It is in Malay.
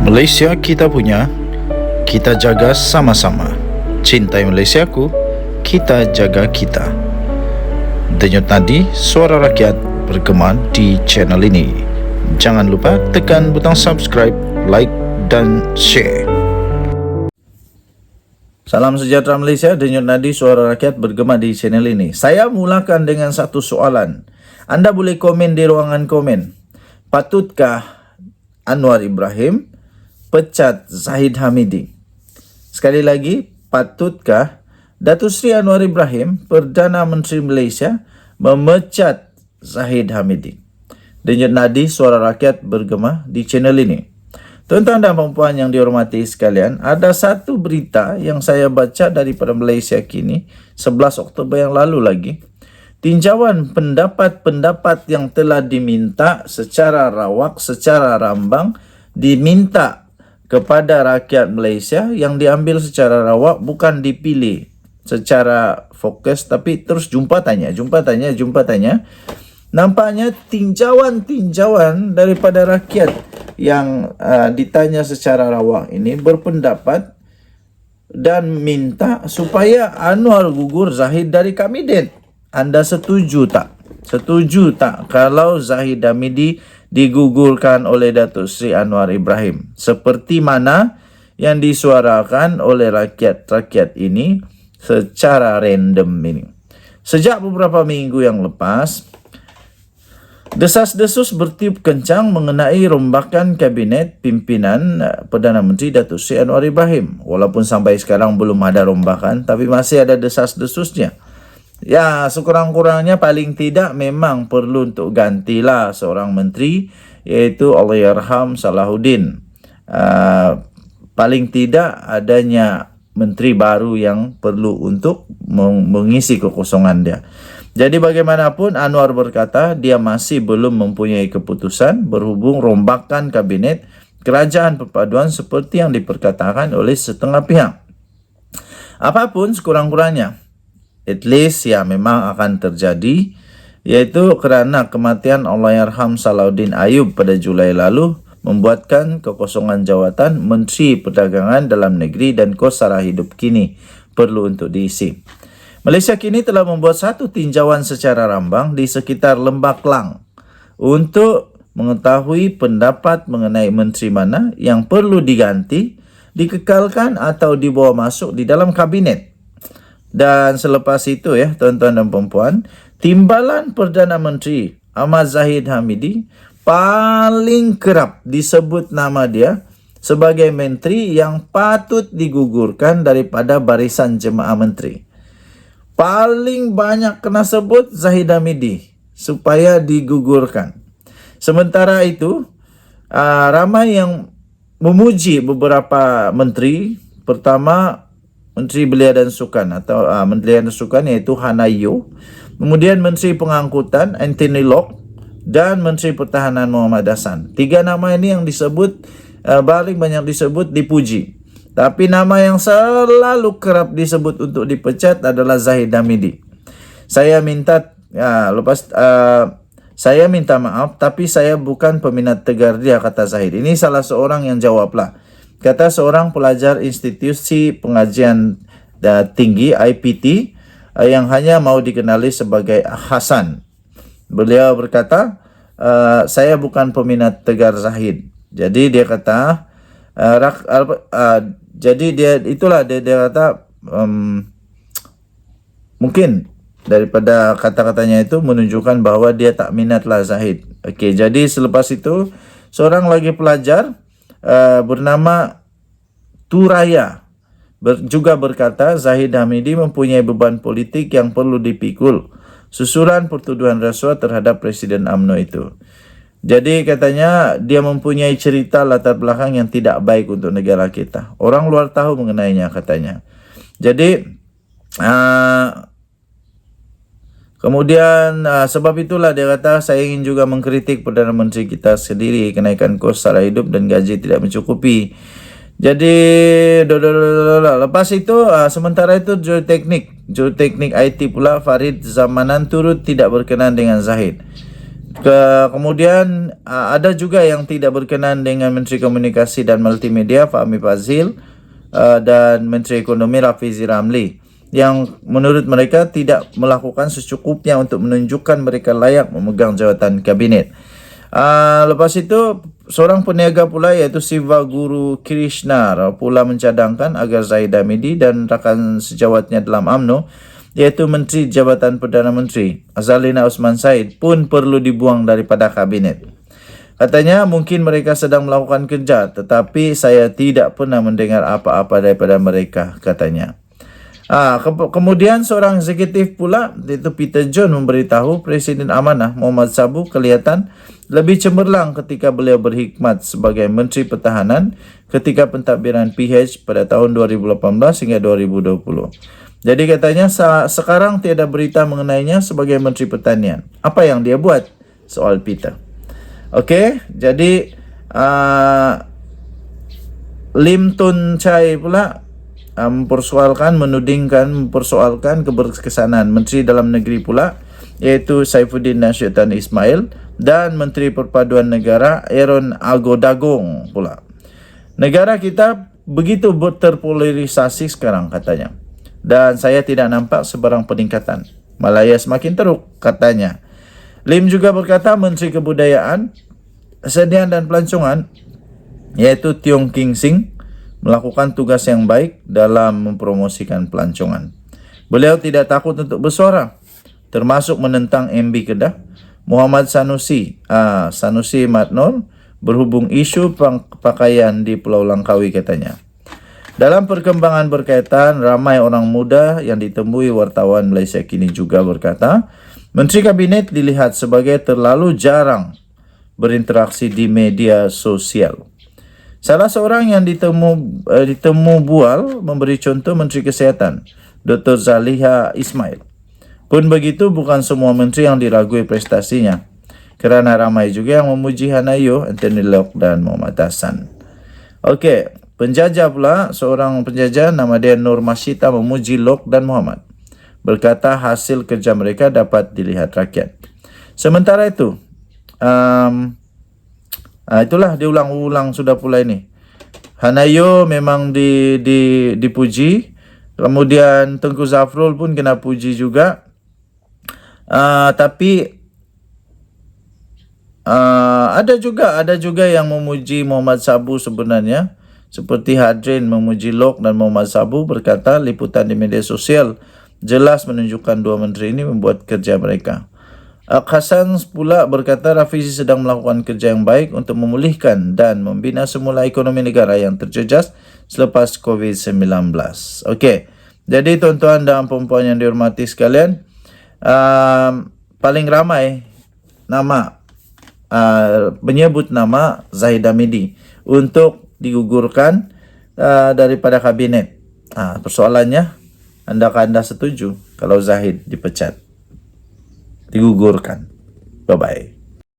Malaysia kita punya, kita jaga sama-sama. Cintai Malaysiaku, kita jaga kita. Denyut nadi suara rakyat bergema di channel ini. Jangan lupa tekan butang subscribe, like dan share. Salam sejahtera Malaysia, denyut nadi suara rakyat bergema di channel ini. Saya mulakan dengan satu soalan. Anda boleh komen di ruangan komen. Patutkah Anwar Ibrahim pecat Zahid Hamidi? Sekali lagi, patutkah Datuk Seri Anwar Ibrahim, Perdana Menteri Malaysia, memecat Zahid Hamidi? Denyut nadi suara rakyat bergema di channel ini. Tuan-tuan dan puan yang dihormati sekalian, ada satu berita yang saya baca daripada Malaysia Kini 11 Oktober yang lalu lagi. Tinjauan pendapat-pendapat yang telah diminta secara rawak, secara rambang, diminta kepada rakyat Malaysia yang diambil secara rawak, bukan dipilih secara fokus, tapi terus jumpa tanya. Nampaknya tinjauan daripada rakyat yang ditanya secara rawak ini berpendapat dan minta supaya Anwar gugur Zahid dari kabinet. Anda setuju tak? Setuju tak kalau Zahid Hamidi digugurkan oleh Datuk Seri Anwar Ibrahim? Seperti mana yang disuarakan oleh rakyat-rakyat ini secara random ini. Sejak beberapa minggu yang lepas, desas-desus bertiup kencang mengenai rombakan kabinet pimpinan Perdana Menteri Datuk Seri Anwar Ibrahim. Walaupun sampai sekarang belum ada rombakan, tapi masih ada desas-desusnya. Ya, sekurang-kurangnya paling tidak memang perlu untuk gantilah seorang menteri, iaitu Allahyarham Salahuddin. Paling tidak adanya menteri baru yang perlu untuk mengisi kekosongan dia. Jadi bagaimanapun Anwar berkata dia masih belum mempunyai keputusan berhubung rombakan kabinet kerajaan perpaduan seperti yang diperkatakan oleh setengah pihak. Apapun sekurang-kurangnya, at least ya memang akan terjadi, yaitu kerana kematian Allahyarham Salahuddin Ayub pada Julai lalu membuatkan kekosongan jawatan Menteri Perdagangan Dalam Negeri dan Kos Sara Hidup Kini perlu untuk diisi. Malaysia Kini telah membuat satu tinjauan secara rambang di sekitar Lembah Klang untuk mengetahui pendapat mengenai menteri mana yang perlu diganti, dikekalkan atau dibawa masuk di dalam kabinet. Dan selepas itu ya, tuan-tuan dan puan-puan, timbalan Perdana Menteri Ahmad Zahid Hamidi paling kerap disebut nama dia sebagai menteri yang patut digugurkan daripada barisan jemaah menteri. Paling banyak kena sebut Zahid Hamidi supaya digugurkan. Sementara itu, ramai yang memuji beberapa menteri. Pertama, Menteri Belia dan Sukan atau Menteri Belia dan Sukan iaitu Hannah Yeoh. Kemudian Menteri Pengangkutan Anthony Locke dan Menteri Pertahanan Muhammad Hassan. Tiga nama ini yang disebut paling banyak disebut, dipuji. Tapi nama yang selalu kerap disebut untuk dipecat adalah Zahid Hamidi. Saya minta saya minta maaf, tapi saya bukan peminat tegar dia, kata Zahid. Ini salah seorang yang jawablah. Kata seorang pelajar Institusi Pengajian Tinggi IPT yang hanya mau dikenali sebagai Hasan. Beliau berkata, saya bukan peminat tegar Zahid. Jadi dia kata, dia kata mungkin daripada kata-katanya itu menunjukkan bahwa dia tak minatlah Zahid. Okey, jadi selepas itu seorang lagi pelajar bernama Turaya juga berkata Zahid Hamidi mempunyai beban politik yang perlu dipikul susulan pertuduhan rasuah terhadap Presiden UMNO itu. Jadi katanya dia mempunyai cerita latar belakang yang tidak baik untuk negara kita. Orang luar tahu mengenainya katanya. Jadi kemudian sebab itulah dia kata saya ingin juga mengkritik Perdana Menteri kita sendiri, kenaikan kos sara hidup dan gaji tidak mencukupi. Jadi lepas itu sementara itu juruteknik IT pula Farid Zamanan turut tidak berkenan dengan Zahid. Kemudian ada juga yang tidak berkenan dengan Menteri Komunikasi dan Multimedia Fahmi Fadzil dan Menteri Ekonomi Rafizi Ramli, yang menurut mereka tidak melakukan secukupnya untuk menunjukkan mereka layak memegang jawatan kabinet. Lepas itu, seorang peniaga pula iaitu Siva Guru Krishna pula mencadangkan agar Zahid Hamidi dan rakan sejawatnya dalam UMNO, yaitu Menteri Jabatan Perdana Menteri Azalina Osman Said, pun perlu dibuang daripada kabinet. Katanya mungkin mereka sedang melakukan kerja, tetapi saya tidak pernah mendengar apa-apa daripada mereka, katanya. Kemudian seorang eksekutif pula, yaitu Peter John, memberitahu Presiden Amanah Muhammad Sabu kelihatan lebih cemerlang ketika beliau berkhidmat sebagai Menteri Pertahanan ketika pentadbiran PH pada tahun 2018 hingga 2020. Jadi katanya sekarang tiada berita mengenainya sebagai Menteri Pertanian. Apa yang dia buat? Soal Peter. Okey, jadi Lim Tun Chai pula mempersoalkan keberkesanan Menteri Dalam Negeri pula, iaitu Saifuddin Nasyidin Ismail, dan Menteri Perpaduan Negara Aaron Agodagong pula. Negara kita begitu terpolarisasi sekarang, katanya. Dan saya tidak nampak sebarang peningkatan. Malaya semakin teruk, katanya. Lim juga berkata Menteri Kebudayaan, Kesenian dan Pelancongan, yaitu Tiong King Sing, melakukan tugas yang baik dalam mempromosikan pelancongan. Beliau tidak takut untuk bersuara, termasuk menentang MB Kedah, Muhammad Sanusi Matnor, berhubung isu pakaian di Pulau Langkawi, katanya. Dalam perkembangan berkaitan, ramai orang muda yang ditemui wartawan Malaysia kini juga berkata, Menteri Kabinet dilihat sebagai terlalu jarang berinteraksi di media sosial. Salah seorang yang ditemu bual memberi contoh Menteri Kesihatan, Dr. Zaliha Ismail. Pun begitu, bukan semua menteri yang diragui prestasinya, kerana ramai juga yang memuji Hanayo, Anthony Lok dan Muhammad Hassan. Okey. Penjajah pula, seorang penjajah nama dia Nur Masyita memuji Lok dan Muhammad. Berkata hasil kerja mereka dapat dilihat rakyat. Sementara itu, itulah diulang-ulang sudah pula ini. Hanayo memang dipuji. Kemudian Tengku Zafrul pun kena puji juga. Tapi ada juga yang memuji Muhammad Sabu sebenarnya. Seperti Hadrin memuji Lok dan Muhammad Sabu, berkata liputan di media sosial jelas menunjukkan dua menteri ini membuat kerja mereka. Hasan pula berkata Rafizi sedang melakukan kerja yang baik untuk memulihkan dan membina semula ekonomi negara yang terjejas selepas COVID-19. Okey, jadi tuan-tuan dan puan-puan yang dihormati sekalian, paling ramai nama menyebut nama Zahid Hamidi untuk digugurkan daripada kabinet. Persoalannya, adakah anda setuju kalau Zahid dipecat, digugurkan? Bye-bye.